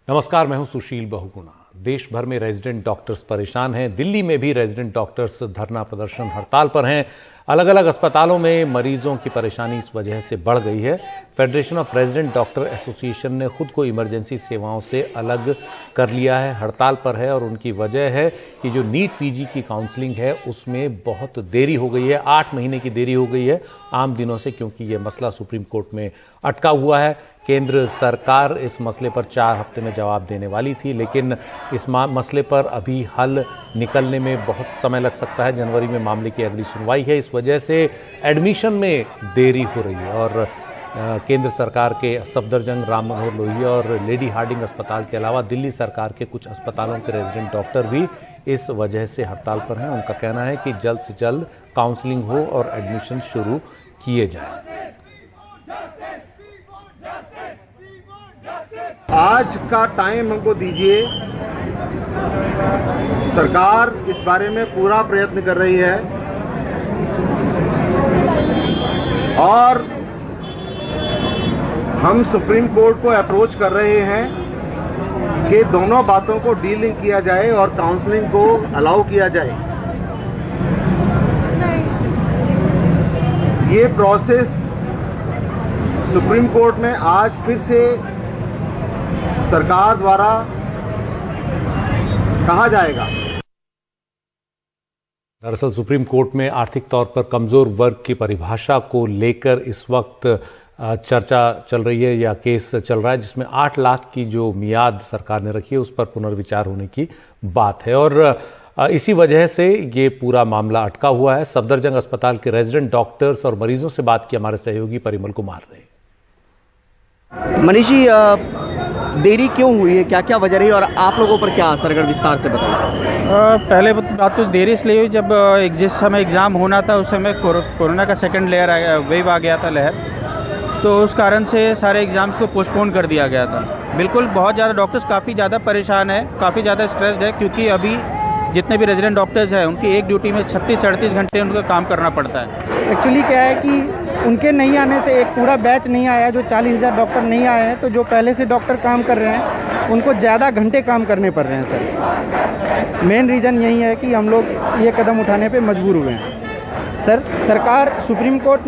नमस्कार, मैं हूं सुशील बहुगुणा। देश भर में रेजिडेंट डॉक्टर्स परेशान हैं। दिल्ली में भी रेजिडेंट डॉक्टर्स धरना प्रदर्शन हड़ताल पर हैं। अलग अलग अस्पतालों में मरीजों की परेशानी इस वजह से बढ़ गई है। Federation of resident doctor association ने खुद को इमरजेंसी सेवाओं से अलग कर लिया है, हड़ताल पर है और उनकी वजह है कि जो नीट पीजी की काउंसलिंग है उसमें बहुत देरी हो गई है। 8 महीने की देरी हो गई है आम दिनों से, क्योंकि यह मसला सुप्रीम कोर्ट में अटका हुआ है। केंद्र सरकार इस मसले पर 4 हफ्ते में जवाब देने वाली थी, लेकिन इस मसले पर अभी हल निकलने में बहुत समय लग सकता है। जनवरी में मामले की अगली सुनवाई है। इस वजह से एडमिशन में देरी हो रही है और केंद्र सरकार के सफदरजंग, राम मनोहर लोहिया और लेडी हार्डिंग अस्पताल के अलावा दिल्ली सरकार के कुछ अस्पतालों के रेजिडेंट डॉक्टर भी इस वजह से हड़ताल पर हैं। उनका कहना है कि जल्द से जल्द काउंसलिंग हो और एडमिशन शुरू किए जाए। आज का टाइम हमको दीजिए। सरकार इस बारे में पूरा प्रयत्न कर रही है और हम सुप्रीम कोर्ट को अप्रोच कर रहे हैं कि दोनों बातों को डीलिंग किया जाए और काउंसलिंग को अलाउ किया जाए। ये प्रोसेस सुप्रीम कोर्ट में आज फिर से सरकार द्वारा कहा जाएगा। दरअसल सुप्रीम कोर्ट में आर्थिक तौर पर कमजोर वर्ग की परिभाषा को लेकर इस वक्त चर्चा चल रही है या केस चल रहा है, जिसमें 8 लाख की जो मियाद सरकार ने रखी है उस पर पुनर्विचार होने की बात है और इसी वजह से ये पूरा मामला अटका हुआ है। सफदरजंग अस्पताल के रेजिडेंट डॉक्टर्स और मरीजों से बात की हमारे सहयोगी परिमल कुमार ने। मनीष जी, देरी क्यों हुई है, क्या क्या वजह रही और आप लोगों पर क्या असर, अगर विस्तार से बताएं। पहले बात तो देरी इसलिए हुई, जब जिस समय एग्ज़ाम होना था उस समय कोरोना का सेकंड वेव आ गया था, लहर, तो उस कारण से सारे एग्ज़ाम्स को पोस्टपोन कर दिया गया था। बिल्कुल, बहुत ज़्यादा डॉक्टर्स काफ़ी ज़्यादा परेशान है, काफ़ी ज़्यादा स्ट्रेस्ड है, क्योंकि अभी जितने भी रेजिडेंट डॉक्टर्स हैं उनकी एक ड्यूटी में 36-38 घंटे उनको काम करना पड़ता है। एक्चुअली क्या है कि उनके नहीं आने से एक पूरा बैच नहीं आया, जो 40,000 डॉक्टर नहीं आए हैं, तो जो पहले से डॉक्टर काम कर रहे हैं उनको ज़्यादा घंटे काम करने पड़ रहे हैं। सर, मेन रीज़न यही है कि हम लोग ये कदम उठाने पे मजबूर हुए हैं। सर, सरकार सुप्रीम कोर्ट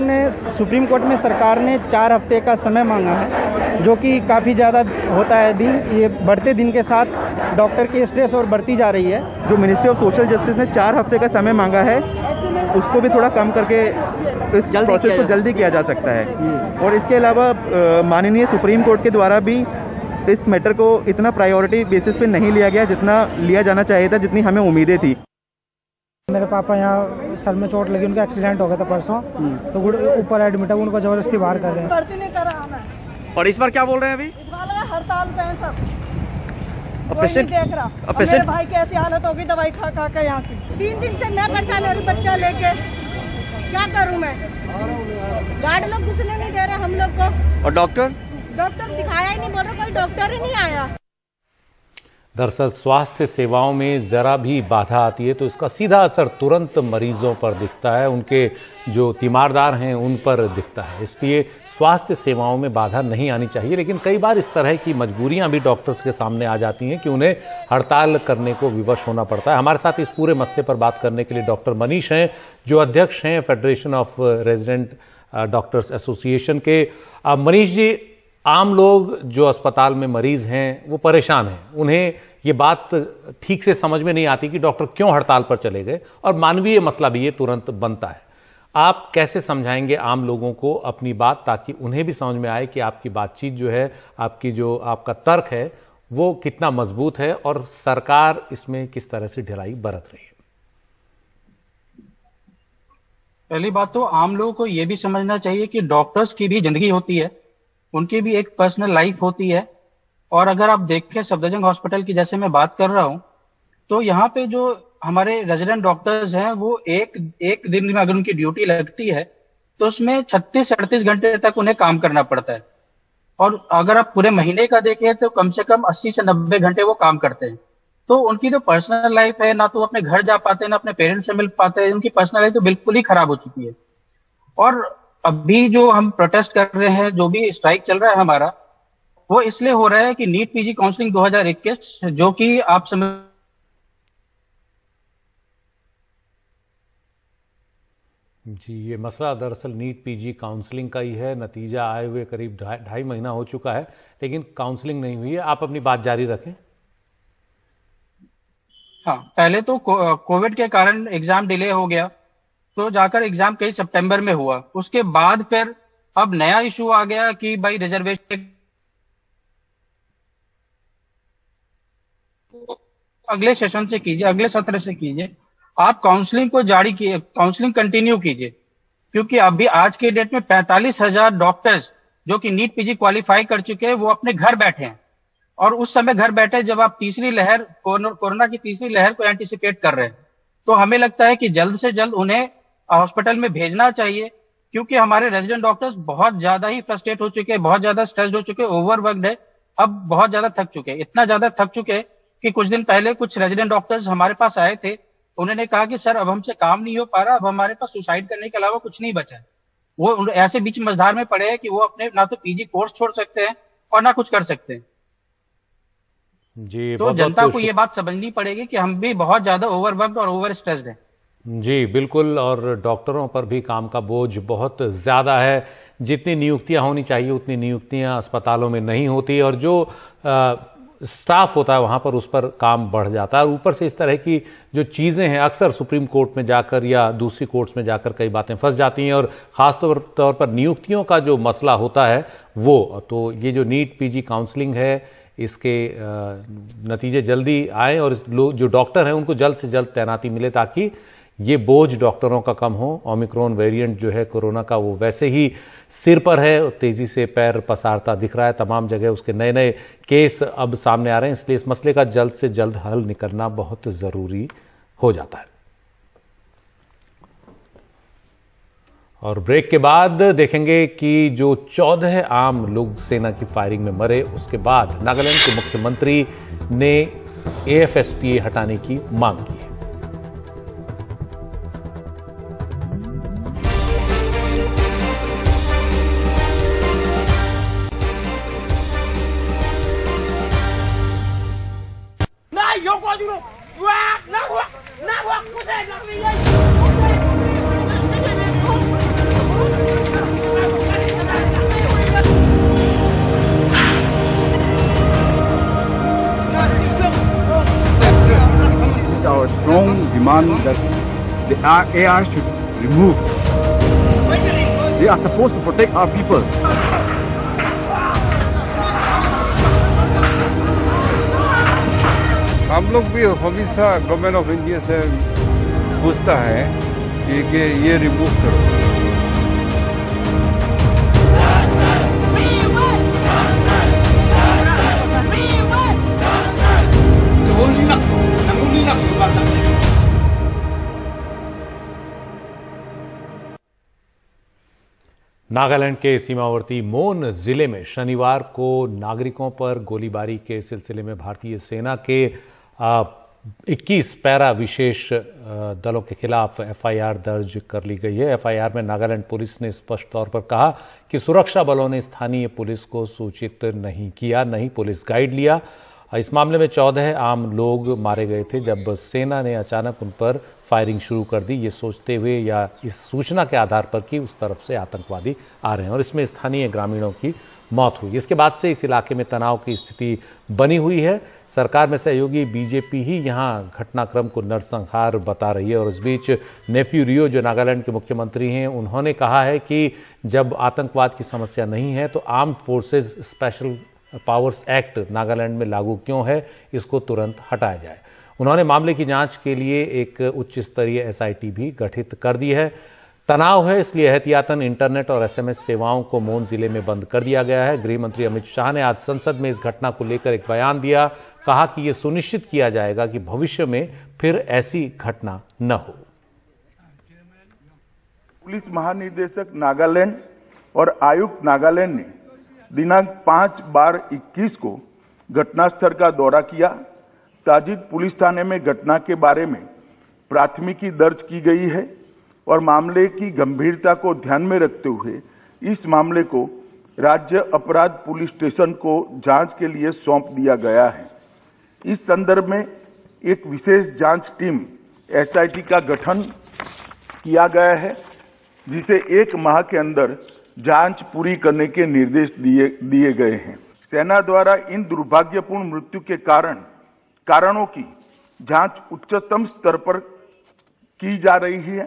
में सरकार ने 4 हफ्ते का समय मांगा है, जो कि काफ़ी ज़्यादा होता है दिन। ये बढ़ते दिन के साथ डॉक्टर की स्ट्रेस और बढ़ती जा रही है। जो मिनिस्ट्री ऑफ सोशल जस्टिस ने 4 हफ्ते का समय मांगा है, उसको भी थोड़ा कम करके इस प्रोसेस को जल्दी किया जा सकता है। और इसके अलावा माननीय सुप्रीम कोर्ट के द्वारा भी इस मैटर को इतना प्रायोरिटी बेसिस पे नहीं लिया गया जितना लिया जाना चाहिए था, जितनी हमें उम्मीदें थी। मेरे पापा यहाँ सर में चोट लगी, उनका एक्सीडेंट हो गया था परसों, तो ऊपर एडमिट है, उनको जबरदस्ती बाहर कर रहे हैं। भर्ती नहीं करा हमें। और इस बार क्या बोल रहे हैं अभी? हड़ताल पे हैं सब, कोई नहीं देख रहा। मेरे भाई की ऐसी हालत होगी दवाई खा खा के यहाँ की। 3 दिन से मैं परेशान है बच्चा लेके, क्या करूँ मैं? गार्ड लोग घुसने नहीं दे रहे हम लोग को। और डॉक्टर दिखाया ही नहीं, बोल रहे कोई डॉक्टर ही नहीं आया। दरअसल स्वास्थ्य सेवाओं में जरा भी बाधा आती है तो इसका सीधा असर तुरंत मरीजों पर दिखता है, उनके जो तीमारदार हैं उन पर दिखता है। इसलिए स्वास्थ्य सेवाओं में बाधा नहीं आनी चाहिए, लेकिन कई बार इस तरह की मजबूरियां भी डॉक्टर्स के सामने आ जाती हैं कि उन्हें हड़ताल करने को विवश होना पड़ता है। हमारे साथ इस पूरे मसले पर बात करने के लिए डॉक्टर मनीष हैं, जो अध्यक्ष हैं federation of resident doctors association के। मनीष जी, आम लोग जो अस्पताल में मरीज हैं वो परेशान हैं, उन्हें ये बात ठीक से समझ में नहीं आती कि डॉक्टर क्यों हड़ताल पर चले गए, और मानवीय मसला भी ये तुरंत बनता है। आप कैसे समझाएंगे आम लोगों को अपनी बात, ताकि उन्हें भी समझ में आए कि आपकी बातचीत जो है, आपका तर्क है वो कितना मजबूत है और सरकार इसमें किस तरह से ढिलाई बरत रही है? पहली बात तो आम लोगों को यह भी समझना चाहिए कि डॉक्टर्स की भी जिंदगी होती है, उनकी भी एक पर्सनल लाइफ होती है। और अगर आप देखें सफदरजंग हॉस्पिटल की, जैसे मैं बात कर रहा हूं, तो यहाँ पे जो हमारे रेजिडेंट डॉक्टर्स हैं वो एक दिन में अगर उनकी ड्यूटी लगती है तो उसमें 36-38 घंटे तक उन्हें काम करना पड़ता है। और अगर आप पूरे महीने का देखें तो कम से कम 80 से 90 घंटे वो काम करते हैं। तो उनकी जो पर्सनल लाइफ है, ना तो अपने घर जा पाते हैं, ना अपने पेरेंट्स से मिल पाते हैं, उनकी पर्सनल लाइफ तो बिल्कुल ही खराब हो चुकी है। और अभी जो हम प्रोटेस्ट कर रहे हैं, जो भी स्ट्राइक चल रहा है हमारा, वो इसलिए हो रहा है कि नीट पीजी काउंसलिंग 2021 जो कि आप समझ जी, ये मसला दरअसल नीट पीजी काउंसलिंग का ही है। नतीजा आए हुए करीब ढाई महीना हो चुका है, लेकिन काउंसलिंग नहीं हुई है। आप अपनी बात जारी रखें। हाँ, पहले तो कोविड के कारण एग्जाम डिले हो गया, तो जाकर एग्जाम कई सितंबर में हुआ। उसके बाद फिर अब नया इशू आ गया कि भाई रिजर्वेशन अगले सेशन से कीजिए, अगले सत्र से कीजिए। आप काउंसलिंग को जारी कीजिए, काउंसलिंग कंटिन्यू कीजिए, क्योंकि अभी आज के डेट में 45,000 डॉक्टर्स जो कि नीट पीजी क्वालिफाई कर चुके हैं वो अपने घर बैठे हैं। और उस समय घर बैठे जब आप तीसरी लहर कोरोना की तीसरी लहर को एंटिसिपेट कर रहे हैं, तो हमें लगता है कि जल्द से जल्द उन्हें हॉस्पिटल में भेजना चाहिए, क्योंकि हमारे रेजिडेंट डॉक्टर्स बहुत ज्यादा ही फ्रस्ट्रेट हो चुके हैं, बहुत ज्यादा स्ट्रेस्ड हो चुके हैं, ओवरवर्कड है, अब बहुत ज्यादा थक चुके हैं। इतना ज्यादा थक चुके हैं कि कुछ दिन पहले कुछ रेजिडेंट डॉक्टर्स हमारे पास आए थे, उन्होंने कहा कि सर अब हमसे काम नहीं हो पा रहा, अब हमारे पास सुसाइड करने के अलावा कुछ नहीं बचा है। वो ऐसे बीच मझधार में पड़े हैं कि वो अपने ना तो पीजी कोर्स छोड़ सकते हैं और ना कुछ कर सकते हैं। जी, तो जनता को ये बात समझनी पड़ेगी कि हम भी बहुत ज्यादा ओवरवर्कड और ओवर स्ट्रेस्ड हैं। जी बिल्कुल, और डॉक्टरों पर भी काम का बोझ बहुत ज़्यादा है। जितनी नियुक्तियां होनी चाहिए उतनी नियुक्तियां अस्पतालों में नहीं होती, और जो स्टाफ होता है वहां पर उस पर काम बढ़ जाता है। और ऊपर से इस तरह की जो चीज़ें हैं अक्सर सुप्रीम कोर्ट में जाकर या दूसरी कोर्ट्स में जाकर कई बातें फंस जाती हैं, और ख़ास तौर पर नियुक्तियों का जो मसला होता है वो, तो ये जो नीट पीजी काउंसलिंग है इसके नतीजे जल्दी आए और जो डॉक्टर हैं उनको जल्द से जल्द तैनाती मिले, ताकि ये बोझ डॉक्टरों का कम हो। ओमिक्रॉन वेरिएंट जो है कोरोना का वो वैसे ही सिर पर है, तेजी से पैर पसारता दिख रहा है, तमाम जगह उसके नए नए केस अब सामने आ रहे हैं, इसलिए इस मसले का जल्द से जल्द हल निकलना बहुत जरूरी हो जाता है। और ब्रेक के बाद देखेंगे कि जो 14 आम लोग सेना की फायरिंग में मरे, उसके बाद नागालैंड के मुख्यमंत्री ने AFSPA हटाने की मांग की है। Our strong demand that the AR should remove. They are supposed to protect our people. हम लोग भी हमेशा गवर्नमेंट ऑफ इंडिया से पूछता है कि ये रिमूव करो। नागालैंड के सीमावर्ती मोन जिले में शनिवार को नागरिकों पर गोलीबारी के सिलसिले में भारतीय सेना के 21 पैरा विशेष दलों के खिलाफ FIR दर्ज कर ली गई है। FIR में नागालैंड पुलिस ने स्पष्ट तौर पर कहा कि सुरक्षा बलों ने स्थानीय पुलिस को सूचित नहीं किया, नहीं पुलिस गाइड लिया। इस मामले में 14 आम लोग मारे गए थे जब सेना ने अचानक उन पर फायरिंग शुरू कर दी, ये सोचते हुए या इस सूचना के आधार पर कि उस तरफ से आतंकवादी आ रहे हैं, और इसमें स्थानीय ग्रामीणों की मौत हुई। इसके बाद से इस इलाके में तनाव की स्थिति बनी हुई है। सरकार में सहयोगी BJP ही यहां घटनाक्रम को नरसंहार बता रही है। और इस बीच नेफ्यू रियो जो नागालैंड के मुख्यमंत्री हैं, उन्होंने कहा है कि जब आतंकवाद की समस्या नहीं है तो armed forces special powers act Nagaland में लागू क्यों है, इसको तुरंत हटाया जाए। उन्होंने मामले की जांच के लिए एक उच्च स्तरीय SIT भी गठित कर दी है। तनाव है, इसलिए एहतियातन इंटरनेट और SMS सेवाओं को मोन जिले में बंद कर दिया गया है। गृह मंत्री अमित शाह ने आज संसद में इस घटना को लेकर एक बयान दिया, कहा कि यह सुनिश्चित किया जाएगा कि भविष्य में फिर ऐसी घटना न हो। पुलिस महानिदेशक नागालैंड और आयुक्त नागालैंड ने दिनांक 5/12/21 को घटनास्थल का दौरा किया। ताजिद पुलिस थाने में घटना के बारे में प्राथमिकी दर्ज की गई है और मामले की गंभीरता को ध्यान में रखते हुए इस मामले को राज्य अपराध पुलिस स्टेशन को जांच के लिए सौंप दिया गया है। इस संदर्भ में एक विशेष जांच टीम एसआईटी का गठन किया गया है, जिसे 1 माह के अंदर जांच पूरी करने के निर्देश दिए गए हैं। सेना द्वारा इन दुर्भाग्यपूर्ण मृत्यु के कारणों की जांच उच्चतम स्तर पर की जा रही है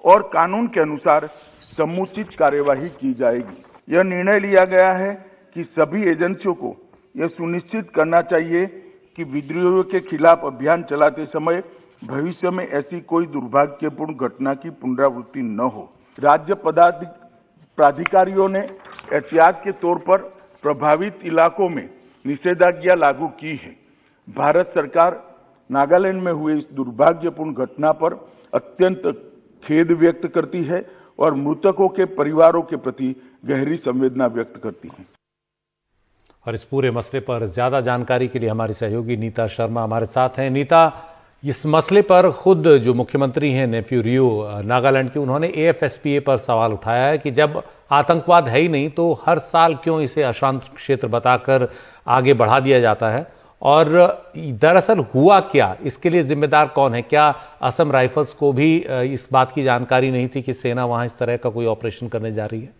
और कानून के अनुसार समुचित कार्यवाही की जाएगी। यह निर्णय लिया गया है कि सभी एजेंसियों को यह सुनिश्चित करना चाहिए कि विद्रोहियों के खिलाफ अभियान चलाते समय भविष्य में ऐसी कोई दुर्भाग्यपूर्ण घटना की पुनरावृत्ति न हो। राज्य प्राधिकारियों ने एहतियात के तौर पर प्रभावित इलाकों में निषेधाज्ञा लागू की है। भारत सरकार नागालैंड में हुए इस दुर्भाग्यपूर्ण घटना पर अत्यंत खेद व्यक्त करती है और मृतकों के परिवारों के प्रति गहरी संवेदना व्यक्त करती है। और इस पूरे मसले पर ज्यादा जानकारी के लिए हमारी सहयोगी नीता शर्मा हमारे साथ हैं। नीता, इस मसले पर खुद जो मुख्यमंत्री हैं नेफ्यू रियो नागालैंड के, उन्होंने AFSPA पर सवाल उठाया है कि जब आतंकवाद है ही नहीं तो हर साल क्यों इसे अशांत क्षेत्र बताकर आगे बढ़ा दिया जाता है, और दरअसल हुआ क्या, इसके लिए जिम्मेदार कौन है? क्या असम राइफल्स को भी इस बात की जानकारी नहीं थी कि सेना वहां इस तरह का कोई ऑपरेशन करने जा रही है?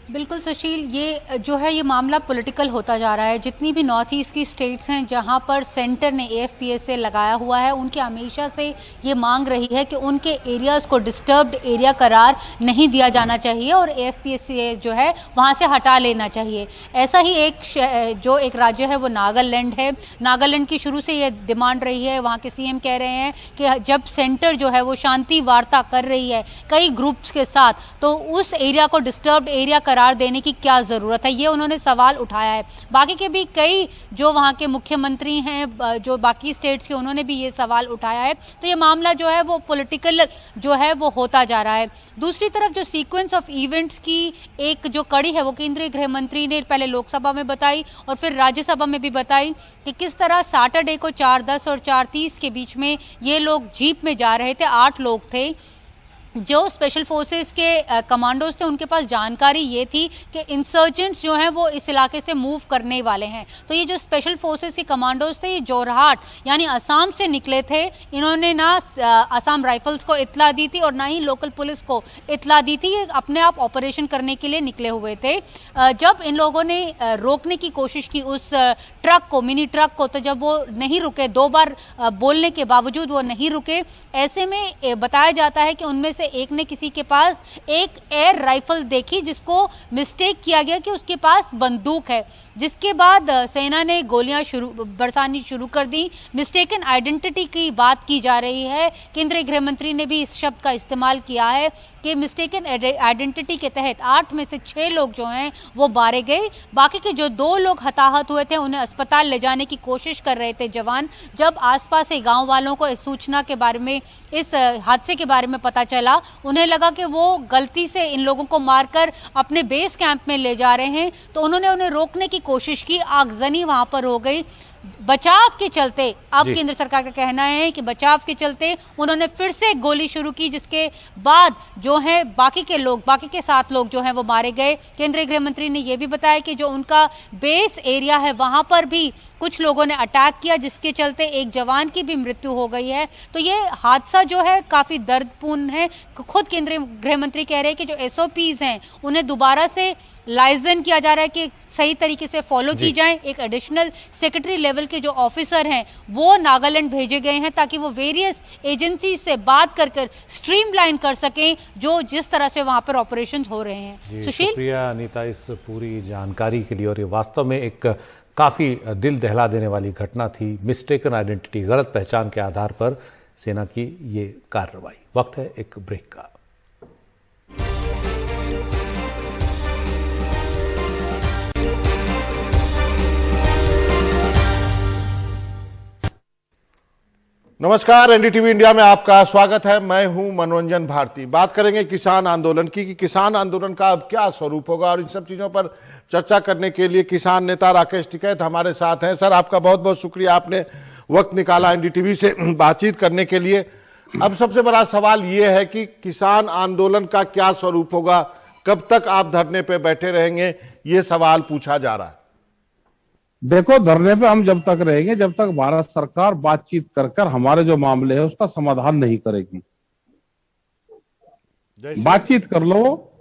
बिल्कुल सुशील, ये जो है ये मामला पॉलिटिकल होता जा रहा है। जितनी भी नॉर्थ ईस्ट की स्टेट्स हैं जहां पर सेंटर ने AFPSA लगाया हुआ है, उनकी हमेशा से ये मांग रही है कि उनके एरियाज को डिस्टर्ब्ड एरिया करार नहीं दिया जाना चाहिए और AFPSA जो है वहां से हटा लेना चाहिए। ऐसा ही एक राज्य है वो नागालैंड है। नागालैंड की शुरू से ये डिमांड रही है। वहाँ के CM कह रहे हैं कि जब सेंटर जो है वो शांति वार्ता कर रही है कई ग्रुप्स के साथ, तो उस एरिया को डिस्टर्ब्ड एरिया करार देने की क्या जरूरत है, ये उन्होंने सवाल उठाया है। बाकी के भी कई जो वहां के मुख्यमंत्री हैं जो बाकी स्टेट्स के, उन्होंने भी ये सवाल उठाया है। तो ये मामला जो है वो पॉलिटिकल जो है वो होता जा रहा है। दूसरी तरफ जो सीक्वेंस ऑफ इवेंट्स की एक जो कड़ी है वो केंद्रीय गृह मंत्री ने पहले लोकसभा में बताई और फिर राज्यसभा में भी बताई कि किस तरह सैटरडे को 4:10 और 4:30 के बीच में ये लोग जीप में जा रहे थे। 8 लोग थे। जो स्पेशल फोर्सेस के कमांडोज थे उनके पास जानकारी ये थी कि इंसर्जेंट्स जो हैं वो इस इलाके से मूव करने वाले हैं। तो ये जो स्पेशल फोर्सेस के कमांडोज थे ये जोरहाट यानी असम से निकले थे। इन्होंने ना असम राइफल्स को इत्तला दी थी और ना ही लोकल पुलिस को इत्तला दी थी। ये अपने आप ऑपरेशन करने के लिए निकले हुए थे। जब इन लोगों ने रोकने की कोशिश की उस ट्रक को, मिनी ट्रक को, तो जब वो नहीं रुके, 2 बार बोलने के बावजूद वो नहीं रुके, ऐसे में बताया जाता है कि उनमें से एक ने किसी के पास एक एयर राइफल देखी जिसको मिस्टेक किया गया कि उसके पास बंदूक है, जिसके बाद सेना ने गोलियां बरसानी शुरू कर दी। मिस्टेकन आइडेंटिटी की बात की जा रही है। केंद्रीय गृह मंत्री ने भी इस शब्द का इस्तेमाल किया है कि मिस्टेकन आइडेंटिटी के तहत 8 में से 6 लोग जो हैं वो मारे गए। बाकी के जो 2 लोग हताहत हुए थे उन्हें अस्पताल ले जाने की कोशिश कर रहे थे जवान। जब आसपास के गांव वालों को इस सूचना के बारे में, इस हादसे के बारे में पता चला, उन्हें लगा कि वो गलती से इन लोगों को मारकर अपने बेस कैंप में ले जा रहे हैं, तो उन्होंने उन्हें रोकने की कोशिश की। आगजनी वहां पर हो गई। बचाव के चलते अब केंद्र सरकार का कहना है कि बचाव के चलते उन्होंने फिर से गोली शुरू की, जिसके बाद जो है बाकी के 7 लोग जो हैं वो मारे गए। केंद्रीय गृह मंत्री ने यह भी बताया कि जो उनका बेस एरिया है वहां पर भी कुछ लोगों ने अटैक किया, जिसके चलते एक जवान की भी मृत्यु हो गई है। तो ये हादसा जो है काफी दर्दपूर्ण है। खुद केंद्रीय गृह मंत्री कह रहे हैं कि जो SOPs हैं उन्हें दोबारा से लाइजन किया जा रहा है कि सही तरीके से फॉलो की जाए। एक एडिशनल सेक्रेटरी लेवल के जो ऑफिसर हैं वो नागालैंड भेजे गए हैं ताकि वो वेरियस एजेंसी से बात कर स्ट्रीमलाइन कर सकें जो जिस तरह से वहां पर ऑपरेशन हो रहे हैं। सुशील, शुक्रिया अनीता इस पूरी जानकारी के लिए। और ये वास्तव में एक काफी दिल दहला देने वाली घटना थी। मिस्टेकन आइडेंटिटी, गलत पहचान के आधार पर सेना की ये कार्रवाई। वक्त है एक ब्रेक का। नमस्कार, एनडीटीवी इंडिया में आपका स्वागत है। मैं हूं मनोरंजन भारती। बात करेंगे किसान आंदोलन की कि किसान आंदोलन का अब क्या स्वरूप होगा, और इन सब चीजों पर चर्चा करने के लिए किसान नेता राकेश टिकैत हमारे साथ हैं। सर, आपका बहुत बहुत शुक्रिया, आपने वक्त निकाला एनडीटीवी से बातचीत करने के लिए। अब सबसे बड़ा सवाल यह है कि किसान आंदोलन का क्या स्वरूप होगा, कब तक आप धरने पे बैठे रहेंगे, ये सवाल पूछा जा रहा है। देखो, धरने पे हम जब तक रहेंगे जब तक भारत सरकार बातचीत कर हमारे जो मामले है उसका समाधान नहीं करेगी। बातचीत कर लो,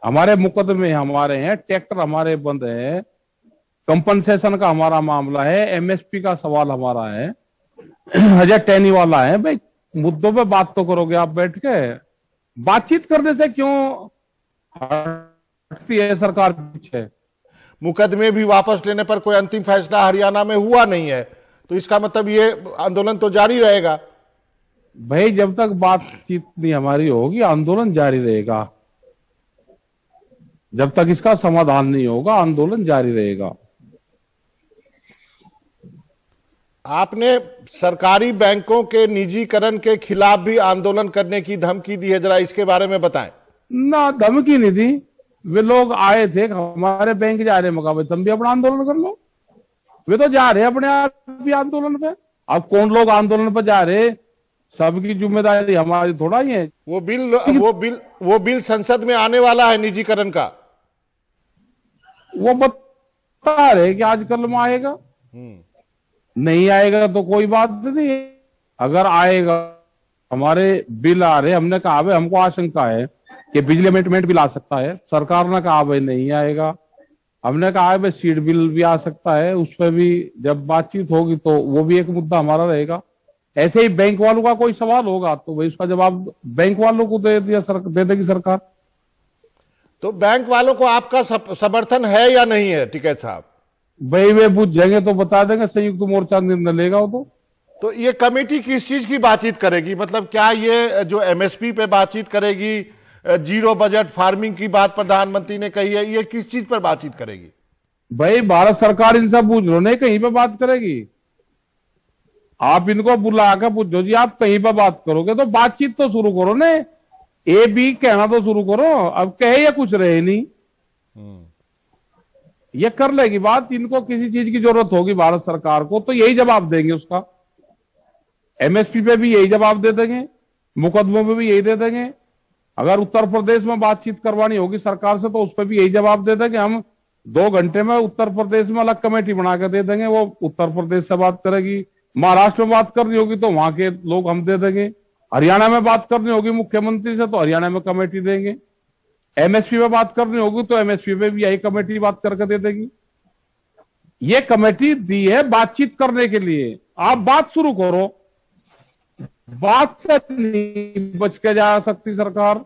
हमारे मुकदमे हमारे हैं, ट्रैक्टर हमारे बंद है, कंपनसेशन का हमारा मामला है, एमएसपी का सवाल हमारा है, अजय टैनी वाला है। भाई मुद्दों पे बात तो करोगे आप बैठ के, बातचीत करने से क्यों हटती है सरकार पीछे? मुकदमे भी वापस लेने पर कोई अंतिम फैसला हरियाणा में हुआ नहीं है, तो इसका मतलब ये आंदोलन तो जारी रहेगा। भाई जब तक बातचीत नहीं हमारी होगी आंदोलन जारी रहेगा, जब तक इसका समाधान नहीं होगा आंदोलन जारी रहेगा। आपने सरकारी बैंकों के निजीकरण के खिलाफ भी आंदोलन करने की धमकी दी है, जरा इसके बारे में बताएं। ना, धमकी नहीं दी, वे लोग आए थे हमारे बैंक जा रहे मुकाबले, तुम भी अपना आंदोलन कर लो। वे तो जा रहे अपने आप भी आंदोलन पे। अब कौन लोग आंदोलन पर जा रहे, सबकी जिम्मेदारी हमारी थोड़ा ही है। वो बिल संसद में आने वाला है निजीकरण का, वो बता रहे कि आजकल में आएगा, नहीं आएगा तो कोई बात नहीं। अगर आएगा, हमारे बिल आ रहे, हमने कहा भाई हमको आशंका है कि बिजली अमेंडमेंट बिल आ सकता है, सरकार ने कहा भाई नहीं आएगा। हमने कहा भाई सीड बिल भी आ सकता है, उस पर भी जब बातचीत होगी तो वो भी एक मुद्दा हमारा रहेगा। ऐसे ही बैंक वालों का कोई सवाल होगा तो भाई उसका जवाब बैंक वालों को दे देगी सरकार। तो बैंक वालों को आपका समर्थन है या नहीं है टिकैत साहब? भाई वे पूछ जाएंगे तो बता देंगे, संयुक्त मोर्चा निर्णय लेगा वो। तो ये कमेटी किस चीज की बातचीत करेगी? मतलब क्या ये जो एमएसपी पे बातचीत करेगी, जीरो बजट फार्मिंग की बात प्रधानमंत्री ने कही है, ये किस चीज पर बातचीत करेगी? भाई भारत सरकार इनसे पूछ लो, नहीं कहीं पे बात करेगी। आप इनको बुला कर पूछो जी आप कहीं पे बात करोगे, तो बातचीत तो शुरू करो ने, ए बी कहना तो शुरू करो। अब कहे या कुछ रहे नहीं, ये कर लेगी बात। इनको किसी चीज की जरूरत होगी भारत सरकार को तो यही जवाब देंगे उसका। एमएसपी पे भी यही जवाब दे देंगे, मुकदमों पे भी यही दे देंगे। अगर उत्तर प्रदेश में बातचीत करवानी होगी सरकार से तो उस पर भी यही जवाब दे देंगे। हम 2 घंटे में उत्तर प्रदेश में अलग कमेटी बना कर दे देंगे, वो उत्तर प्रदेश से बात करेगी। महाराष्ट्र में बात करनी होगी तो वहां के लोग हम दे देंगे। हरियाणा में बात करनी होगी मुख्यमंत्री से तो हरियाणा में कमेटी देंगे। एमएसपी में बात करनी होगी तो एमएसपी में भी यही कमेटी बात करके दे देगी। ये कमेटी दी है बातचीत करने के लिए, आप बात शुरू करो। बात से नहीं बच के जा सकती सरकार।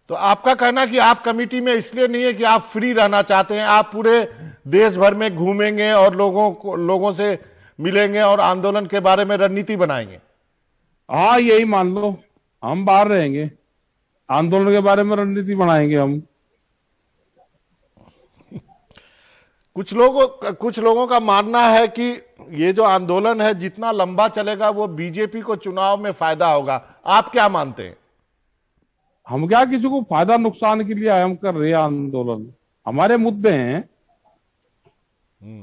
तो आपका कहना कि आप कमेटी में इसलिए नहीं है कि आप फ्री रहना चाहते हैं, आप पूरे देश भर में घूमेंगे और लोगों से मिलेंगे और आंदोलन के बारे में रणनीति बनाएंगे? हाँ, यही मान लो, हम बाहर रहेंगे, आंदोलन के बारे में रणनीति बनाएंगे हम। कुछ लोगों का मानना है कि ये जो आंदोलन है जितना लंबा चलेगा वो बीजेपी को चुनाव में फायदा होगा। आप क्या मानते हैं? हम क्या किसी को फायदा नुकसान के लिए हम कर रहे हैं आंदोलन? हमारे मुद्दे हैं,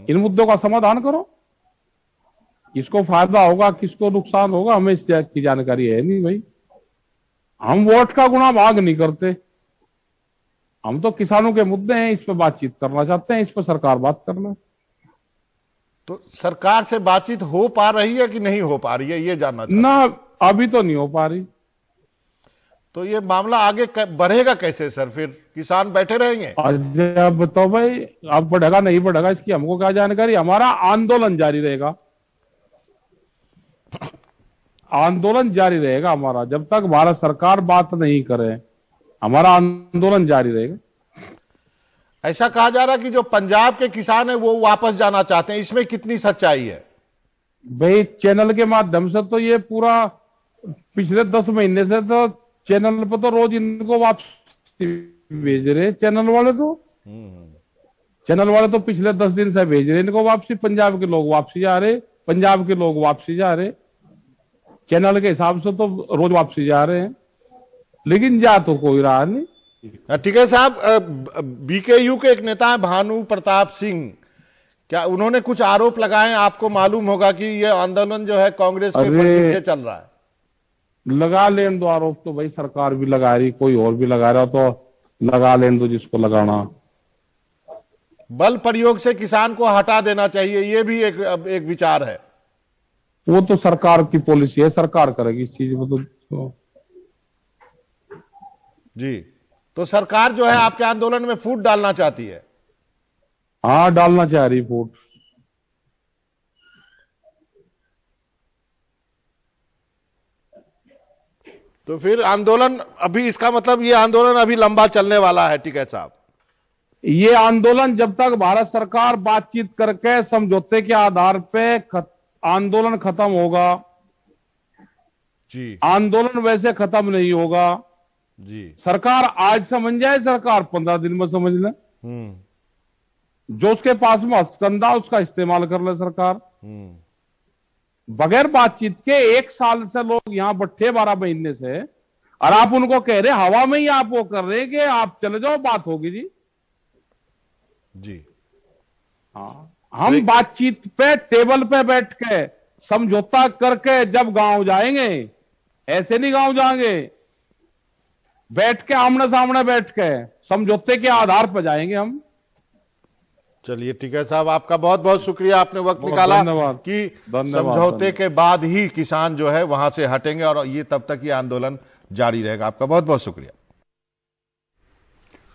इन मुद्दों का समाधान करो। किसको फायदा होगा किसको नुकसान होगा हमें इस की जानकारी है नहीं भाई। हम वोट का गुना भाग नहीं करते, हम तो किसानों के मुद्दे हैं, इस पर बातचीत करना चाहते हैं, इस पर सरकार बात करना। तो सरकार से बातचीत हो पा रही है कि नहीं हो पा रही है, ये जानना चाहते हैं। ना, अभी तो नहीं हो पा रही। तो ये मामला आगे बढ़ेगा कैसे सर? फिर किसान बैठे रहेंगे? अब बताओ भाई, अब बढ़ेगा नहीं बढ़ेगा इसकी हमको क्या जानकारी। हमारा आंदोलन जारी रहेगा, आंदोलन जारी रहेगा हमारा। जब तक भारत सरकार बात नहीं करे हमारा आंदोलन जारी रहेगा। ऐसा कहा जा रहा है कि जो पंजाब के किसान है वो वापस जाना चाहते हैं, इसमें कितनी सच्चाई है? भाई चैनल के माध्यम से तो ये पूरा पिछले 10 महीने से तो चैनल पर तो रोज इनको वापसी भेज रहे चैनल वाले तो पिछले 10 दिन से भेज रहे इनको वापसी। पंजाब के लोग वापसी जा रहे, पंजाब के लोग वापसी जा रहे, चैनल के हिसाब से तो रोज वापसी जा रहे हैं, लेकिन जा तो कोई रहा नहीं। ठीक है साहब, बीकेयू के एक नेता है भानु प्रताप सिंह, क्या उन्होंने कुछ आरोप लगाए? आपको मालूम होगा कि ये आंदोलन जो है कांग्रेस के फंडिंग से चल रहा है। लगा लेने दो आरोप, तो भाई सरकार भी लगा रही, कोई और भी लगा रहा, तो लगा लेने दो जिसको लगाना। बल प्रयोग से किसान को हटा देना चाहिए, ये भी एक विचार है। वो तो सरकार की पॉलिसी है, सरकार करेगी इस चीज में तो। जी, तो सरकार जो है आपके आंदोलन में फूट डालना चाहती है? हाँ, डालना चाह रही फूट। तो फिर आंदोलन अभी, इसका मतलब ये आंदोलन अभी लंबा चलने वाला है टिकैत साहब? ये आंदोलन जब तक भारत सरकार बातचीत करके समझौते के आधार पे आंदोलन खत्म होगा जी, आंदोलन वैसे खत्म नहीं होगा जी। सरकार आज समझ जाए, सरकार 15 दिन में समझ ले। जो उसके पास में हस्तकंधा उसका इस्तेमाल कर ले सरकार। बगैर बातचीत के 1 साल से लोग यहां बैठे 12 महीने से, और आप उनको कह रहे हवा में ही आप वो कर रहे कि आप चले जाओ, बात होगी जी। जी हाँ, हम बातचीत पे टेबल पे बैठ के समझौता करके जब गांव जाएंगे, ऐसे नहीं गांव जाएंगे, बैठ के आमने सामने बैठ के समझौते के आधार पर जाएंगे हम। चलिए ठीक है साहब, आपका बहुत बहुत शुक्रिया, आपने वक्त निकाला कि समझौते के बाद ही किसान जो है वहां से हटेंगे और ये तब तक ये आंदोलन जारी रहेगा। आपका बहुत बहुत शुक्रिया।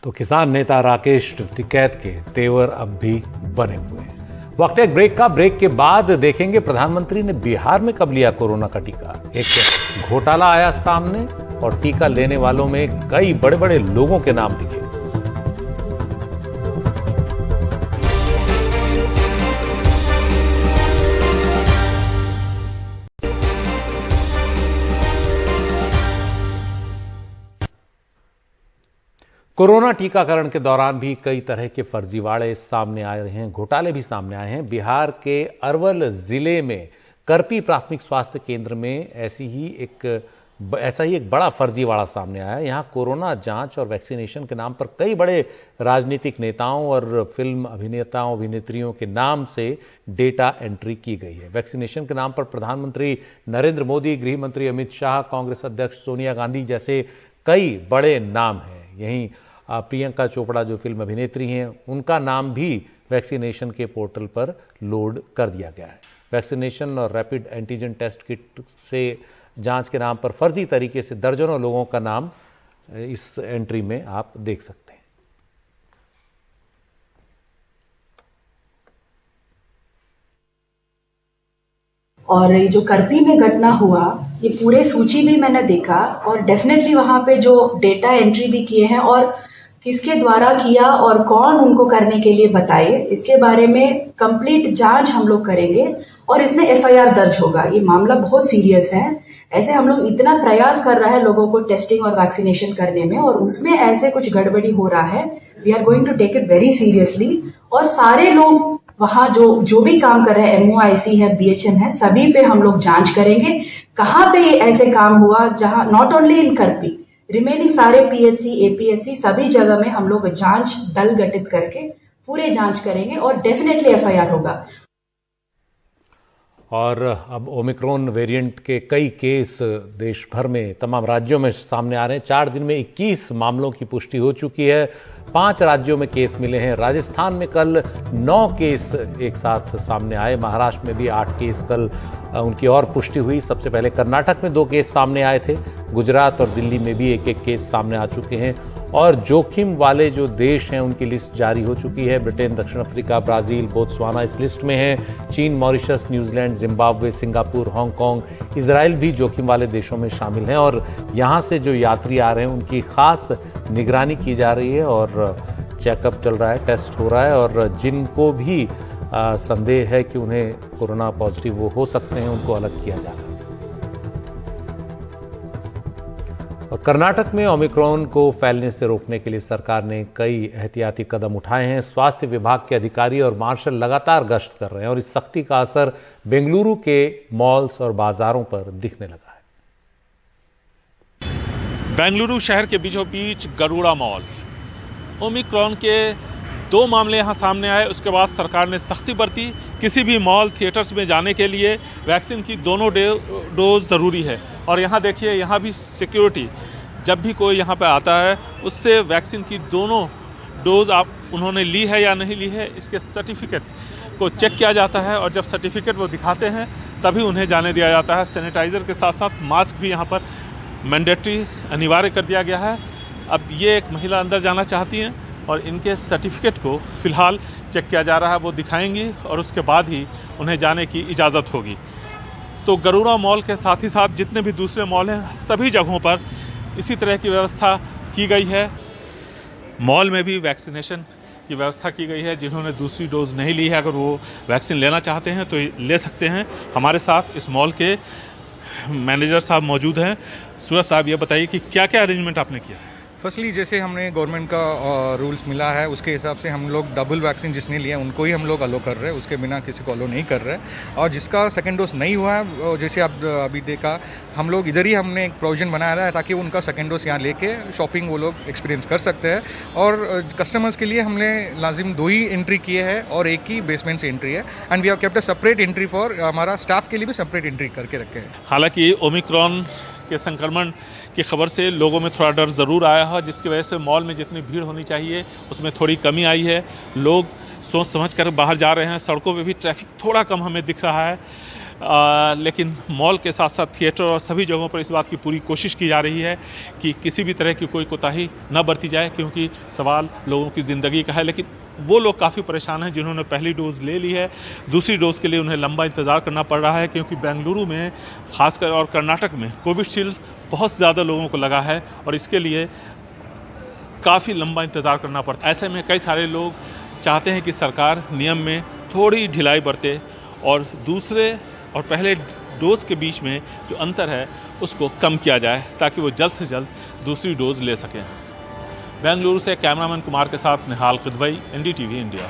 तो किसान नेता राकेश टिकैत के तेवर अब भी बने हुए हैं। वक्त एक ब्रेक का। ब्रेक के बाद देखेंगे प्रधानमंत्री ने बिहार में कब लिया कोरोना का टीका। एक घोटाला आया सामने और टीका लेने वालों में कई बड़े बड़े लोगों के नाम दिखे। कोरोना टीकाकरण के दौरान भी कई तरह के फर्जीवाड़े सामने आ रहे हैं, घोटाले भी सामने आए हैं। बिहार के अरवल जिले में करपी प्राथमिक स्वास्थ्य केंद्र में ऐसा ही एक बड़ा फर्जीवाड़ा सामने आया। यहां कोरोना जांच और वैक्सीनेशन के नाम पर कई बड़े राजनीतिक नेताओं और फिल्म अभिनेताओं अभिनेत्रियों के नाम से डेटा एंट्री की गई है। वैक्सीनेशन के नाम पर प्रधानमंत्री नरेंद्र मोदी, गृह मंत्री अमित शाह, कांग्रेस अध्यक्ष सोनिया गांधी जैसे कई बड़े नाम हैं। यहीं प्रियंका चोपड़ा जो फिल्म अभिनेत्री हैं, उनका नाम भी वैक्सीनेशन के पोर्टल पर लोड कर दिया गया है। वैक्सीनेशन और रैपिड एंटीजन टेस्ट किट से जांच के नाम पर फर्जी तरीके से दर्जनों लोगों का नाम इस एंट्री में आप देख सकते हैं। और ये जो करपी में घटना हुआ, ये पूरे सूची भी मैंने देखा और डेफिनेटली वहां पे जो डेटा एंट्री भी किए हैं और किसके द्वारा किया और कौन उनको करने के लिए बताए, इसके बारे में कंप्लीट जांच हम लोग करेंगे और इसमें एफआईआर दर्ज होगा। ये मामला बहुत सीरियस है। ऐसे हम लोग इतना प्रयास कर रहा है लोगों को टेस्टिंग और वैक्सीनेशन करने में, और उसमें ऐसे कुछ गड़बड़ी हो रहा है। We are going to take it very seriously. और सारे लोग वहां जो भी काम कर रहे हैं, MOIC है, BHM है, सभी पे हम लोग जांच करेंगे कहाँ पे ये ऐसे काम हुआ, जहां not only in Karpi, remaining सारे PHC, APHC सभी जगह में हम लोग जांच दल गठित करके पूरे जांच करेंगे और डेफिनेटली FIR होगा। और अब ओमिक्रॉन वेरिएंट के कई केस देश भर में तमाम राज्यों में सामने आ रहे हैं। 4 दिन में 21 मामलों की पुष्टि हो चुकी है। 5 राज्यों में केस मिले हैं। राजस्थान में कल 9 केस एक साथ सामने आए। महाराष्ट्र में भी 8 केस कल उनकी और पुष्टि हुई। सबसे पहले कर्नाटक में 2 केस सामने आए थे। गुजरात और दिल्ली में भी एक केस सामने आ चुके हैं। और जोखिम वाले जो देश हैं उनकी लिस्ट जारी हो चुकी है। ब्रिटेन, दक्षिण अफ्रीका, ब्राजील, बोत्सवाना इस लिस्ट में है। चीन, Mauritius, New Zealand, Zimbabwe, Singapore, Hong Kong, Israel भी जोखिम वाले देशों में शामिल हैं। और यहाँ से जो यात्री आ रहे हैं उनकी खास निगरानी की जा रही है और चेकअप चल रहा है, टेस्ट हो रहा है। और जिनको भी संदेह है कि उन्हें कोरोना पॉजिटिव वो हो सकते हैं, उनको अलग किया जा रहा है। और कर्नाटक में ओमिक्रॉन को फैलने से रोकने के लिए सरकार ने कई एहतियाती कदम उठाए हैं। स्वास्थ्य विभाग के अधिकारी और मार्शल लगातार गश्त कर रहे हैं और इस सख्ती का असर बेंगलुरु के मॉल्स और बाजारों पर दिखने लगा है। बेंगलुरु शहर के बीचों बीच गरुड़ा मॉल ओमिक्रॉन के 2 मामले यहाँ सामने आए, उसके बाद सरकार ने सख्ती बरती। किसी भी मॉल थिएटर्स में जाने के लिए वैक्सीन की दोनों डोज ज़रूरी है। और यहाँ देखिए, यहाँ भी सिक्योरिटी, जब भी कोई यहाँ पे आता है उससे वैक्सीन की दोनों डोज उन्होंने ली है या नहीं ली है, इसके सर्टिफिकेट को चेक किया जाता है और जब सर्टिफिकेट वो दिखाते हैं तभी उन्हें जाने दिया जाता है। सैनिटाइज़र के साथ साथ मास्क भी यहाँ पर मैंडेटरी अनिवार्य कर दिया गया है। अब ये एक महिला अंदर जाना चाहती हैं और इनके सर्टिफिकेट को फ़िलहाल चेक किया जा रहा है, वो दिखाएंगी और उसके बाद ही उन्हें जाने की इजाज़त होगी। तो गरुड़ा मॉल के साथ ही साथ जितने भी दूसरे मॉल हैं, सभी जगहों पर इसी तरह की व्यवस्था की गई है। मॉल में भी वैक्सीनेशन की व्यवस्था की गई है। जिन्होंने दूसरी डोज नहीं ली है, अगर वो वैक्सीन लेना चाहते हैं तो ले सकते हैं। हमारे साथ इस मॉल के मैनेजर साहब मौजूद हैं। सूरज साहब, ये बताइए कि क्या क्या अरेंजमेंट आपने किया है? फर्स्टली जैसे हमने गवर्नमेंट का रूल्स मिला है उसके हिसाब से हम लोग डबल वैक्सीन जिसने लिया उनको ही हम लोग अलो कर रहे हैं, उसके बिना किसी को अलो नहीं कर रहे। और जिसका सेकंड डोज नहीं हुआ है, जैसे आप अभी देखा, हम लोग इधर ही हमने एक प्रोविजन बनाया है ताकि उनका सेकंड डोज यहाँ लेके शॉपिंग वो लोग एक्सपीरियंस कर सकते हैं। और कस्टमर्स के लिए हमने लाजिम 2 ही एंट्री किए हैं और एक ही बेसमेंट से एंट्री है। And we have kept a separate entry for हमारा स्टाफ के लिए भी सेपरेट एंट्री करके रखे हैं। हालांकि ओमिक्रॉन के संक्रमण की खबर से लोगों में थोड़ा डर ज़रूर आया है, जिसकी वजह से मॉल में जितनी भीड़ होनी चाहिए उसमें थोड़ी कमी आई है। लोग सोच समझ कर बाहर जा रहे हैं। सड़कों पे भी ट्रैफिक थोड़ा कम हमें दिख रहा है, लेकिन मॉल के साथ साथ थिएटर और सभी जगहों पर इस बात की पूरी कोशिश की जा रही है कि किसी भी तरह की कोई कोताही न बरती जाए, क्योंकि सवाल लोगों की ज़िंदगी का है। लेकिन वो लोग काफ़ी परेशान हैं जिन्होंने पहली डोज़ ले ली है। दूसरी डोज़ के लिए उन्हें लंबा इंतज़ार करना पड़ रहा है, क्योंकि बेंगलुरु में खासकर और कर्नाटक में कोविशील्ड बहुत ज़्यादा लोगों को लगा है और इसके लिए काफ़ी लंबा इंतज़ार करना पड़ता है। ऐसे में कई सारे लोग चाहते हैं कि सरकार नियम में थोड़ी ढिलाई बरते और दूसरे और पहले डोज के बीच में जो अंतर है उसको कम किया जाए, ताकि वो जल्द से जल्द दूसरी डोज ले सकें। बेंगलुरु से कैमरामैन कुमार के साथ निहाल किदवई, NDTV इंडिया।